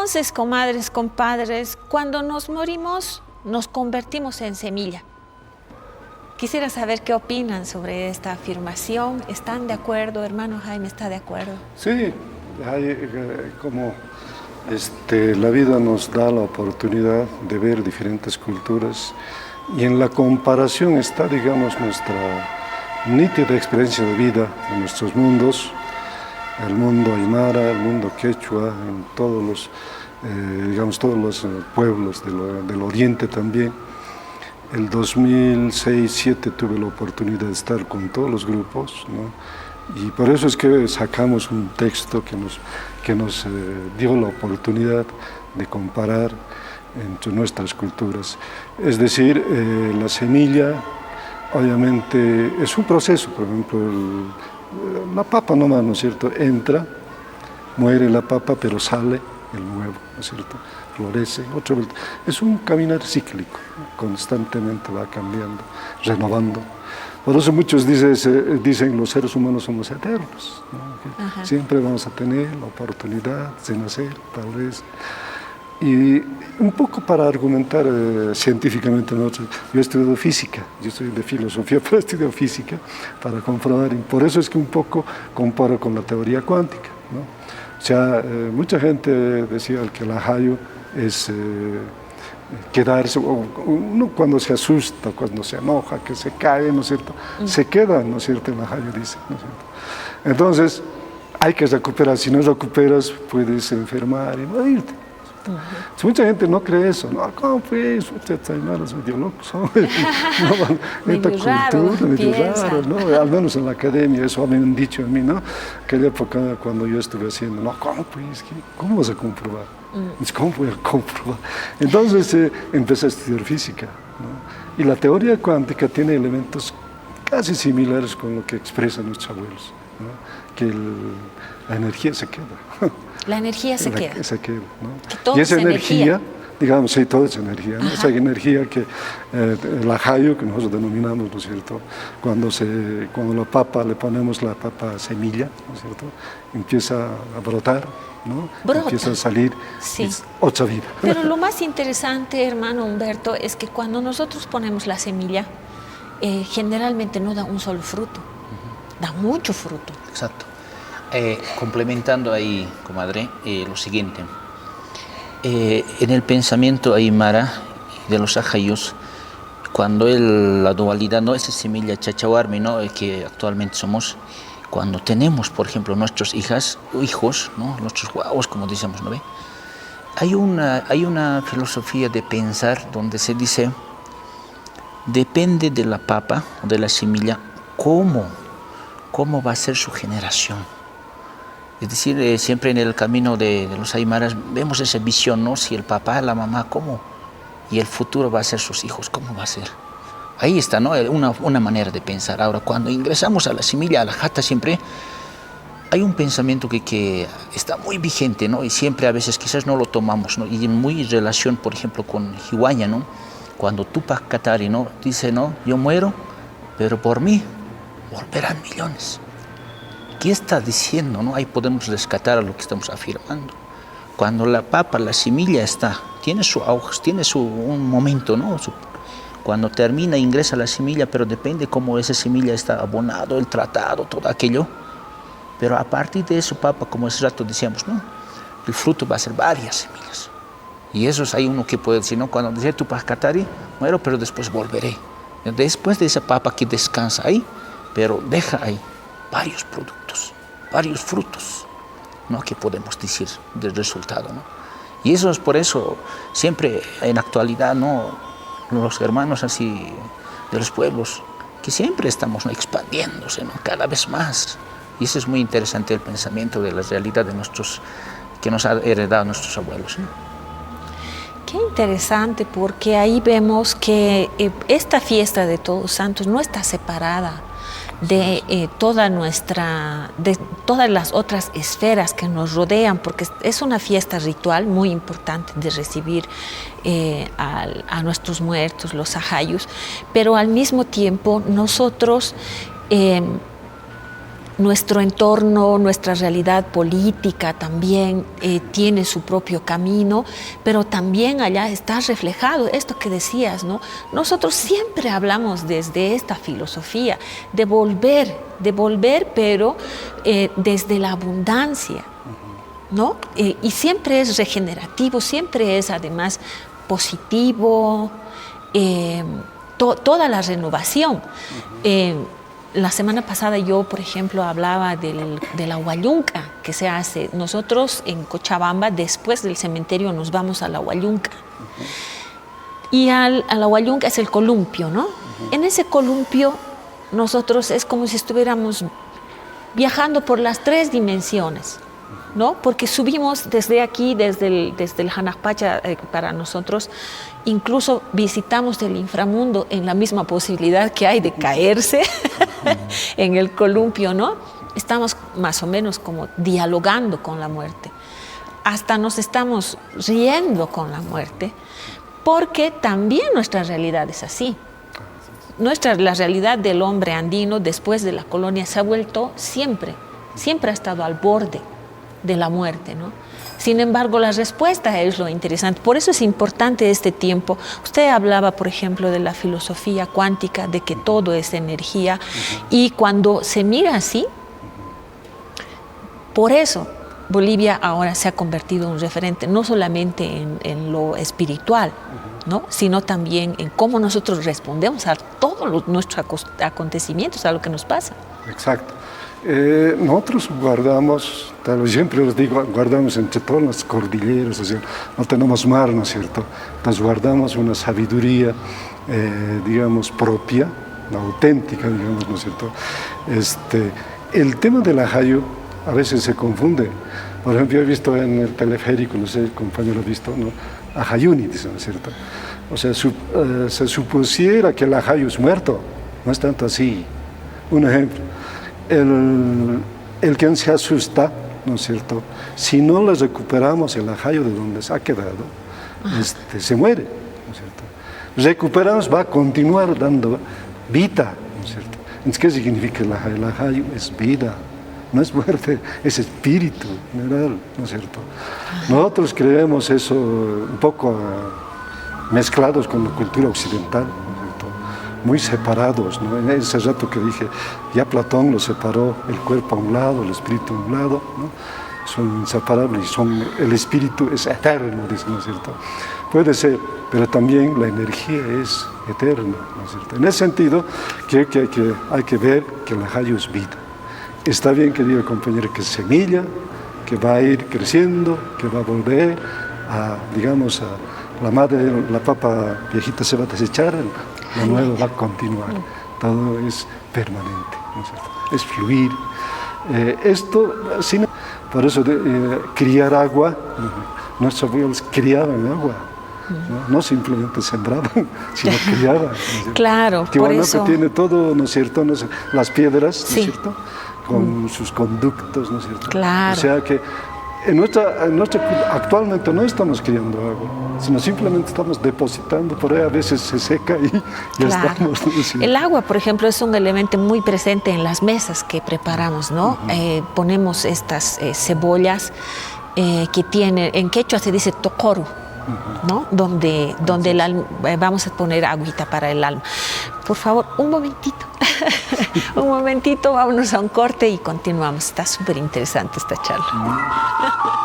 Entonces, comadres, compadres, cuando nos morimos, nos convertimos en semilla. Quisiera saber qué opinan sobre esta afirmación. ¿Están de acuerdo? Hermano Jaime, ¿está de acuerdo? Sí, como la vida nos da la oportunidad de ver diferentes culturas y en la comparación está, digamos, nuestra nítida experiencia de vida en nuestros mundos, el mundo aymara, el mundo quechua, en todos los, todos los pueblos del oriente también. El 2006-2007 tuve la oportunidad de estar con todos los grupos, ¿no? Y por eso es que sacamos un texto que nos dio la oportunidad de comparar entre nuestras culturas. Es decir, la semilla obviamente es un proceso, por ejemplo, la papa nomás, ¿no es cierto? Entra, muere la papa, pero sale el nuevo, ¿no es cierto? Florece, otra vez. Es un caminar cíclico, constantemente va cambiando, renovando. Por eso muchos dicen los seres humanos somos eternos, ¿no? Siempre vamos a tener la oportunidad de nacer, tal vez. Y un poco para argumentar científicamente, yo he estudiado física, yo soy de filosofía, pero he estudiado física para comprobar, y por eso es que un poco comparo con la teoría cuántica, ¿no? O sea, mucha gente decía que el ajayo es quedarse, uno cuando se asusta, cuando se enoja, que se cae, ¿no es cierto? Se queda, ¿no es cierto? El ajayo dice, ¿no es cierto? Entonces, hay que recuperar, si no recuperas puedes enfermar y morirte. Si mucha gente no cree eso, no, ¿cómo pues? Ustedes hermanos medio locos, medio raro, ¿no? Al menos en la academia, eso me han dicho a mí, ¿no? Aquella época cuando yo estuve haciendo, no, ¿cómo pues? ¿Cómo vas a comprobar? ¿Cómo voy a comprobar? Entonces empecé a estudiar física, ¿no? Y la teoría cuántica tiene elementos casi similares con lo que expresan nuestros abuelos, ¿no? Que la energía se queda. La energía se queda. Se queda, ¿no? Y esa energía, digamos, sí, todo es energía, ¿no? Esa energía que el ajayo, que nosotros denominamos, ¿no es cierto? Cuando la papa, le ponemos la papa semilla, ¿no es cierto? Empieza a brotar, ¿no? Empieza a salir, sí. Otra vida. Pero lo más interesante, hermano Humberto, es que cuando nosotros ponemos la semilla, generalmente no da un solo fruto, da mucho fruto. Exacto. Complementando ahí, comadre, lo siguiente. En el pensamiento aymara de los ajayos, cuando la dualidad no es semilla chachahuarmi, ¿no? Que actualmente somos, cuando tenemos, por ejemplo, nuestros hijos, ¿no? Nuestros guaguas, como decimos, ¿no ve? Hay una filosofía de pensar donde se dice, depende de la papa o de la semilla, cómo va a ser su generación. Es decir, siempre en el camino de los aymaras vemos esa visión, ¿no? Si el papá, la mamá, ¿cómo? Y el futuro va a ser sus hijos, ¿cómo va a ser? Ahí está, ¿no? Una manera de pensar. Ahora, cuando ingresamos a la semilla, a la jata, siempre hay un pensamiento que está muy vigente, ¿no? Y siempre a veces quizás no lo tomamos, ¿no? Y muy en relación, por ejemplo, con Hiwaña, ¿no? Cuando Tupac Katari, ¿no? Dice, ¿no? Yo muero, pero por mí volverán millones. ¿Qué está diciendo? ¿No? Ahí podemos rescatar a lo que estamos afirmando. Cuando la papa, la semilla tiene su auge, tiene un momento, ¿no? Cuando termina, ingresa la semilla, pero depende cómo esa semilla está abonado, el tratado, todo aquello. Pero a partir de eso, papa, como hace rato decíamos, ¿no? El fruto va a ser varias semillas. Y eso hay uno que puede decir, ¿no? Cuando dice Tupac Katari, muero, pero después volveré. Después de esa papa que descansa ahí, pero deja ahí varios productos, varios frutos, ¿no? Que podemos decir del resultado, ¿no? Y eso es por eso, siempre en la actualidad, ¿no? Los hermanos así de los pueblos, que siempre estamos, ¿no? Expandiéndose, ¿no? Cada vez más. Y eso es muy interesante, el pensamiento de la realidad de que nos ha heredado nuestros abuelos, ¿no? Qué interesante, porque ahí vemos que esta fiesta de Todos Santos no está separada de todas las otras esferas que nos rodean, porque es una fiesta ritual muy importante de recibir a nuestros muertos, los ajayos, pero al mismo tiempo nosotros nuestro entorno, nuestra realidad política también tiene su propio camino, pero también allá está reflejado esto que decías, ¿no? Nosotros siempre hablamos desde esta filosofía de volver, pero desde la abundancia, ¿no? Y siempre es regenerativo, siempre es además positivo, toda la renovación. La semana pasada yo, por ejemplo, hablaba de la huayunca que se hace. Nosotros en Cochabamba, después del cementerio, nos vamos a la huayunca. Y a la huayunca es el columpio, ¿no? En ese columpio, nosotros es como si estuviéramos viajando por las 3 dimensiones, ¿no? Porque subimos desde aquí, desde el Janajpacha, para nosotros, incluso visitamos el inframundo en la misma posibilidad que hay de caerse en el columpio, ¿no? Estamos más o menos como dialogando con la muerte. Hasta nos estamos riendo con la muerte, porque también nuestra realidad es así. La realidad del hombre andino después de la colonia se ha vuelto siempre ha estado al borde de la muerte, ¿no? Sin embargo, la respuesta es lo interesante. Por eso es importante este tiempo. Usted hablaba, por ejemplo, de la filosofía cuántica, de que todo es energía, y cuando se mira así, por eso Bolivia ahora se ha convertido en un referente, no solamente en lo espiritual, ¿no? Sino también en cómo nosotros respondemos a todos nuestros acontecimientos, a lo que nos pasa. Exacto. Nosotros guardamos, siempre les digo, guardamos entre todas las cordilleras, o sea, no tenemos mar, ¿no es cierto? Entonces guardamos una sabiduría, digamos, propia, auténtica, digamos, ¿no es cierto? El tema del ajayo a veces se confunde. Por ejemplo, yo he visto en el teleférico, no sé, el compañero ha visto, ¿no? Ajayuni, ¿no es cierto? O sea, se supusiera que el ajayo es muerto, no es tanto así. Un ejemplo. El que se asusta, ¿no es cierto? Si no le recuperamos el ajayo de donde se ha quedado, se muere, ¿no es cierto? Recuperamos, va a continuar dando vida, ¿no es cierto? Entonces, ¿qué significa el ajayo? El ajayo es vida, no es muerte, es espíritu general, ¿no es cierto? Nosotros creemos eso un poco mezclados con la cultura occidental, muy separados, ¿no? En ese rato que dije, ya Platón lo separó, el cuerpo a un lado, el espíritu a un lado, ¿no? Son inseparables y el espíritu es eterno, dice, ¿no es cierto? Puede ser, pero también la energía es eterna, ¿no es cierto? En ese sentido, creo que hay que ver que el ajayo es vida. Está bien, querido compañero, que es semilla, que va a ir creciendo, que va a volver a, digamos, a la madre, la papa viejita se va a desechar, lo nuevo va a continuar, todo es permanente, ¿no es cierto? Es fluir. Por eso criar agua, nuestros abuelos criaban agua, no simplemente sembraban, sino criaban. ¿no? Claro, por eso. Tiene todo, ¿no es cierto? Las piedras, ¿no es cierto? Con sus conductos, ¿no es cierto? Claro. O sea que actualmente no estamos criando agua, sino simplemente estamos depositando, por ahí a veces se seca y ya estamos. ¿no? El agua, por ejemplo, es un elemento muy presente en las mesas que preparamos, ¿no? Ponemos estas cebollas que tienen, en quechua se dice tocoru, ¿no? Donde vamos a poner agüita para el alma. Por favor, un momentito. Un momentito, vámonos a un corte y continuamos. Está súper interesante esta charla.